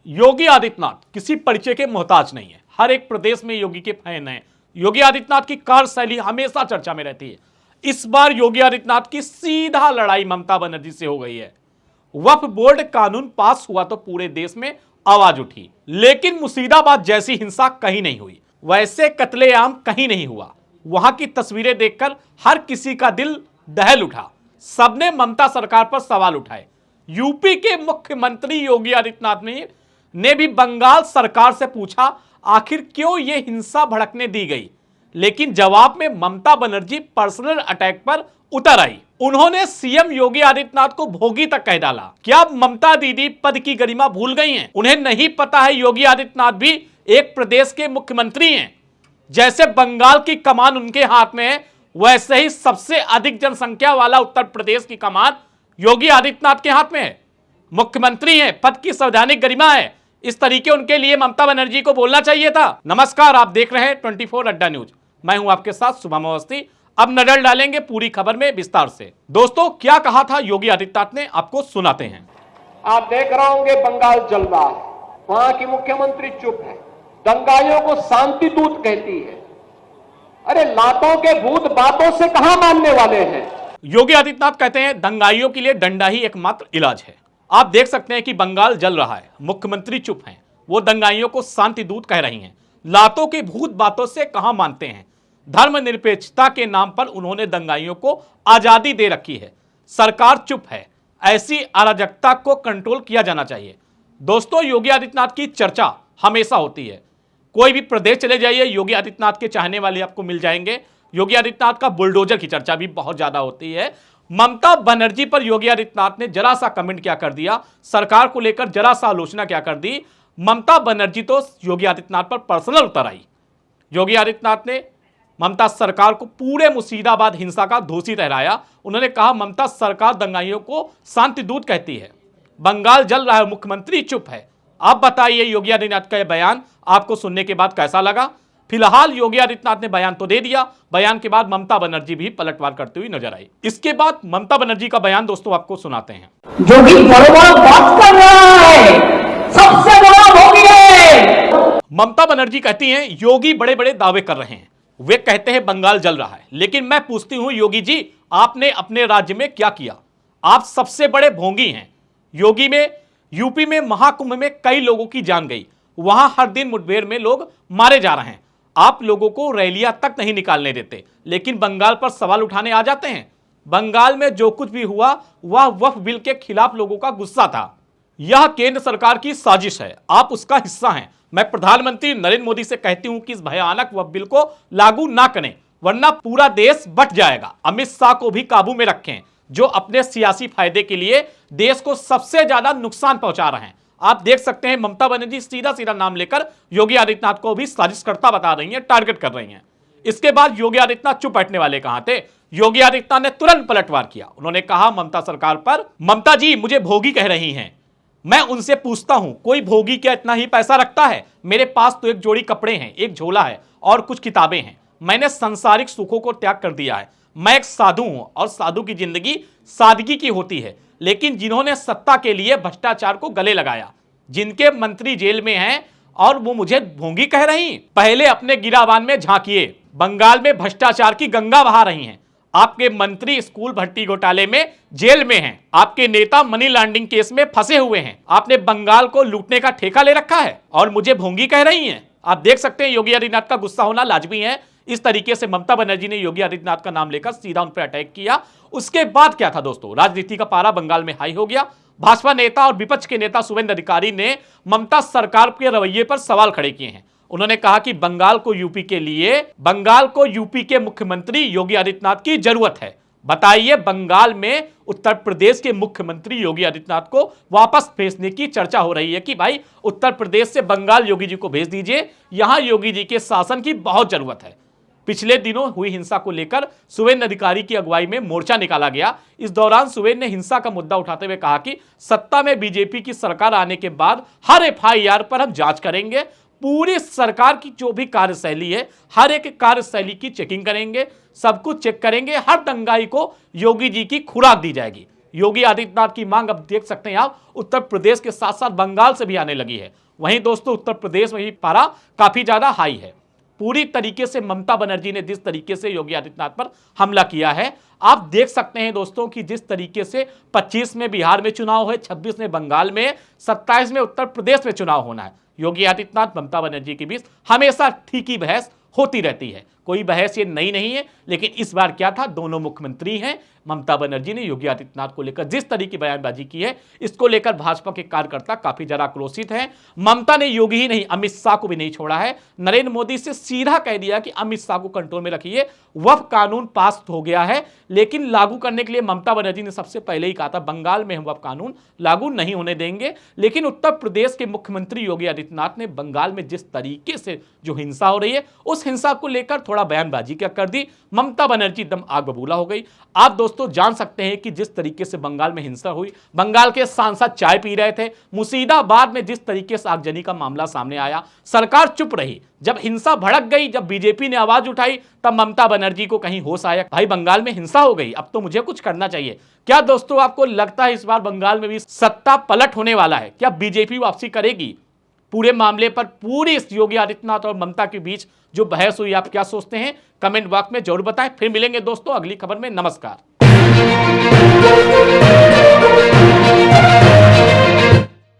योगी आदित्यनाथ किसी परिचय के मोहताज नहीं है। हर एक प्रदेश में योगी के फैन हैं। योगी आदित्यनाथ की कार्यशैली हमेशा चर्चा में रहती है। इस बार योगी आदित्यनाथ की सीधा लड़ाई ममता बनर्जी से हो गई है। वक्फ बोर्ड कानून पास हुआ तो पूरे देश में आवाज उठी, लेकिन मुर्शिदाबाद जैसी हिंसा कहीं नहीं हुई, वैसे कत्लेआम कहीं नहीं हुआ। वहां की तस्वीरें देखकर हर किसी का दिल दहल उठा। सबने ममता सरकार पर सवाल उठाए। यूपी के मुख्यमंत्री योगी आदित्यनाथ ने भी बंगाल सरकार से पूछा आखिर क्यों यह हिंसा भड़कने दी गई, लेकिन जवाब में ममता बनर्जी पर्सनल अटैक पर उतर आई। उन्होंने सीएम योगी आदित्यनाथ को भोगी तक कह डाला। क्या ममता दीदी पद की गरिमा भूल गई हैं? उन्हें नहीं पता है योगी आदित्यनाथ भी एक प्रदेश के मुख्यमंत्री हैं। जैसे बंगाल की कमान उनके हाथ में है, वैसे ही सबसे अधिक जनसंख्या वाला उत्तर प्रदेश की कमान योगी आदित्यनाथ के हाथ में है। मुख्यमंत्री हैं, पद की संवैधानिक गरिमा है। इस तरीके उनके लिए ममता बनर्जी को बोलना चाहिए था। नमस्कार, आप देख रहे हैं 24 अड्डा न्यूज। मैं हूं आपके साथ शुभम अवस्थी। अब नजर डालेंगे पूरी खबर में विस्तार से। दोस्तों, क्या कहा था योगी आदित्यनाथ ने, आपको सुनाते हैं। आप देख रहे होंगे बंगाल जल रहा है, वहां की मुख्यमंत्री चुप है, दंगाइयों को शांति दूत कहती है। अरे लातों के भूत बातों से कहां मानने वाले हैं। योगी आदित्यनाथ कहते हैं दंगाइयों के लिए डंडा ही एकमात्र इलाज है। आप देख सकते हैं कि बंगाल जल रहा है, मुख्यमंत्री चुप हैं, वो दंगाइयों को शांति दूत कह रही हैं। लातों की भूत बातों से कहां मानते हैं। धर्मनिरपेक्षता के नाम पर उन्होंने दंगाइयों को आजादी दे रखी है। सरकार चुप है। ऐसी अराजकता को कंट्रोल किया जाना चाहिए। दोस्तों, योगी आदित्यनाथ की चर्चा हमेशा होती है। कोई भी प्रदेश चले जाइए, योगी आदित्यनाथ के चाहने वाले आपको मिल जाएंगे। योगी आदित्यनाथ का बुलडोजर की चर्चा भी बहुत ज्यादा होती है। ममता बनर्जी पर योगी आदित्यनाथ ने जरा सा कमेंट क्या कर दिया, सरकार को लेकर जरा सा आलोचना क्या कर दी। ममता बनर्जी तो योगी आदित्यनाथ पर पर्सनल उतर आई। योगी आदित्यनाथ ने ममता सरकार को पूरे मुर्शिदाबाद हिंसा का दोषी ठहराया। उन्होंने कहा ममता सरकार दंगाइयों को शांति दूत कहती है। बंगाल जल रहा है, मुख्यमंत्री चुप है। आप बताइए योगी आदित्यनाथ का यह बयान आपको सुनने के बाद कैसा लगा। फिलहाल योगी आदित्यनाथ ने बयान तो दे दिया। बयान के बाद ममता बनर्जी भी पलटवार करती हुई नजर आई। इसके बाद ममता बनर्जी का बयान दोस्तों आपको सुनाते हैं। योगी बड़ा बात कर रहा है, सबसे बड़ा योगी है। ममता बनर्जी कहती हैं योगी बड़े बड़े दावे कर रहे हैं। वे कहते हैं बंगाल जल रहा है, लेकिन मैं पूछती हूं योगी जी, आपने अपने राज्य में क्या किया? आप सबसे बड़े भोंगी हैं। यूपी में महाकुंभ में कई लोगों की जान गई। वहां हर दिन मुठभेड़ में लोग मारे जा रहे हैं। आप लोगों को रैलियां तक नहीं निकालने देते, लेकिन बंगाल पर सवाल उठाने आ जाते हैं। बंगाल में जो कुछ भी हुआ वह वक्फ बिल के खिलाफ लोगों का गुस्सा था। यह केंद्र सरकार की साजिश है, आप उसका हिस्सा हैं। मैं प्रधानमंत्री नरेंद्र मोदी से कहती हूं कि इस भयानक वक्फ बिल को लागू ना करें, वरना पूरा देश बट जाएगा। अमित शाह को भी काबू में रखें, जो अपने सियासी फायदे के लिए देश को सबसे ज्यादा नुकसान पहुंचा रहे हैं। आप देख सकते हैं ममता बनर्जी सीधा सीधा नाम लेकर योगी आदित्यनाथ को भी साजिशकर्ता बता रही हैं, टारगेट कर रही हैं। इसके बाद योगी आदित्यनाथ चुप बैठने वाले कहां थे। योगी आदित्यनाथ ने तुरंत पलटवार किया। उन्होंने कहा ममता सरकार पर, ममता जी मुझे भोगी कह रही हैं। मैं उनसे पूछता हूं कोई भोगी क्या इतना ही पैसा रखता है? मेरे पास तो एक जोड़ी कपड़े हैं, एक झोला है और कुछ किताबें हैं। मैंने सांसारिक सुखों को त्याग कर दिया है। मैं एक साधु हूं और साधु की जिंदगी सादगी की होती है। लेकिन जिन्होंने सत्ता के लिए भ्रष्टाचार को गले लगाया, जिनके मंत्री जेल में हैं और वो मुझे भोंगी कह रही। पहले अपने गिरावान में झांकिए। बंगाल में भ्रष्टाचार की गंगा बहा रही हैं। आपके मंत्री स्कूल भर्ती घोटाले में जेल में हैं। आपके नेता मनी लॉन्ड्रिंग केस में फंसे हुए हैं। आपने बंगाल को लूटने का ठेका ले रखा है और मुझे भोंगी कह रही हैं। आप देख सकते हैं योगी आदित्यनाथ का गुस्सा होना लाजमी है। इस तरीके से ममता बनर्जी ने योगी आदित्यनाथ का नाम लेकर सीधा उन पर अटैक किया। उसके बाद क्या था दोस्तों, राजनीति का पारा बंगाल में हाई हो गया। भाजपा नेता और विपक्ष के नेता शुभेंदु अधिकारी ने ममता सरकार के रवैये पर सवाल खड़े किए हैं। उन्होंने कहा कि बंगाल को यूपी के मुख्यमंत्री योगी आदित्यनाथ की जरूरत है। बताइए, बंगाल में उत्तर प्रदेश के मुख्यमंत्री योगी आदित्यनाथ को वापस भेजने की चर्चा हो रही है कि भाई उत्तर प्रदेश से बंगाल योगी जी को भेज दीजिए, यहां योगी जी के शासन की बहुत जरूरत है। पिछले दिनों हुई हिंसा को लेकर शुभेंदु अधिकारी की अगुवाई में मोर्चा निकाला गया। इस दौरान शुभेंदु ने हिंसा का मुद्दा उठाते हुए कहा कि सत्ता में बीजेपी की सरकार आने के बाद हर एफआईआर पर हम जांच करेंगे। पूरी सरकार की जो भी कार्यशैली है, हर एक कार्यशैली की चेकिंग करेंगे, सब कुछ चेक करेंगे। हर दंगाई को योगी जी की खुराक दी जाएगी। योगी आदित्यनाथ की मांग अब देख सकते हैं आप उत्तर प्रदेश के साथ साथ बंगाल से भी आने लगी है। वहीं दोस्तों उत्तर प्रदेश में भी पारा काफी ज्यादा हाई है। पूरी तरीके से ममता बनर्जी ने जिस तरीके से योगी आदित्यनाथ पर हमला किया है, आप देख सकते हैं दोस्तों कि जिस तरीके से 25 में बिहार में चुनाव है, 26 में बंगाल में, 27 में उत्तर प्रदेश में चुनाव होना है। योगी आदित्यनाथ ममता बनर्जी के बीच हमेशा ठीकी बहस होती रहती है, कोई बहस ये नई नहीं है। लेकिन इस बार क्या था, दोनों मुख्यमंत्री हैं, ममता बनर्जी ने योगी आदित्यनाथ को लेकर जिस तरह की बयानबाजी की है, इसको लेकर भाजपा के कार्यकर्ता काफी ज्यादा आक्रोशित हैं। ममता ने योगी ही नहीं, अमित शाह को भी नहीं छोड़ा है। नरेंद्र मोदी से सीधा कह दिया कि अमित शाह को कंट्रोल में रखिए। वक्फ कानून पास हो गया है, लेकिन लागू करने के लिए ममता बनर्जी ने सबसे पहले ही कहा था बंगाल में हम वक्फ कानून लागू नहीं होने देंगे। लेकिन उत्तर प्रदेश के मुख्यमंत्री योगी आदित्यनाथ ने बंगाल में जिस तरीके से जो हिंसा हो रही है, उस हिंसा को लेकर थोड़ा बयानबाजी क्या कर दी, ममता बनर्जी एकदम आग बबूला हो गई। आप दोस्तों जान सकते हैं कि जिस तरीके से बंगाल में हिंसा हुई, बंगाल के सांसद चाय पी रहे थे, मुर्शिदाबाद में जिस तरीके से आगजनी का मामला सामने आया, सरकार चुप रही। जब हिंसा भड़क गई, जब बीजेपी ने आवाज उठाई, तब ममता बनर्जी को कहीं होश आया, भाई बंगाल में हिंसा हो गई, अब तो मुझे कुछ करना चाहिए। क्या दोस्तों आपको लगता है इस बार बंगाल में भी सत्ता पलट होने वाला है? क्या बीजेपी वापसी करेगी? पूरे मामले पर पूरी इस योगी आदित्यनाथ और ममता के बीच जो बहस हुई, आप क्या सोचते हैं? कमेंट बॉक्स में जरूर बताएं। फिर मिलेंगे दोस्तों अगली खबर में। नमस्कार।